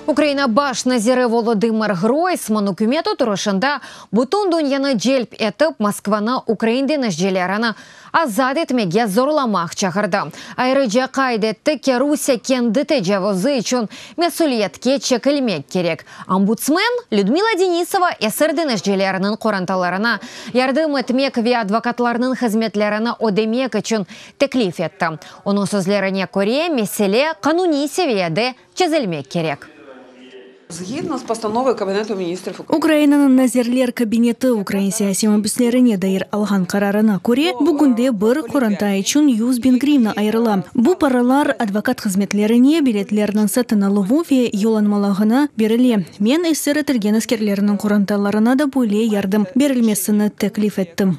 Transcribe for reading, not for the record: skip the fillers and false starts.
Украина баш назиры Володимир Гройсман үкіметі тұрышында бұтын дүнияны желп етіп Москваны Украинден әжделеріні азад етмеге зорламақ чағырды. Айрыжа қайдетті ке Русия кенді тәжавызы үшін мәсулиетке чекілмек керек. Омбудсмен Людмила Денисова әсірден әжделерінің қоранталарына ярдым етмек ве адвокатларының хізметлеріні одемек үшін теклиф етті. Оның сөзлеріне көре меселе қануни севиеде чезілмек керек. Згідно з постановою Кабінету міністрів Украинаның назерлер кабинеті Украин саяси мәбіслеріне дайыр алған қарарына көре, бүгінде бір қорантай үшін 100 000 гривна айырыла. Бұл паралар адвокат қызметлеріне билетлерінің сатын алуы ве йоланмалығына беріле. Мен эсер етілген әскерлерінің қоранталарына да бөле ярдым берілмесіні теклиф еттім.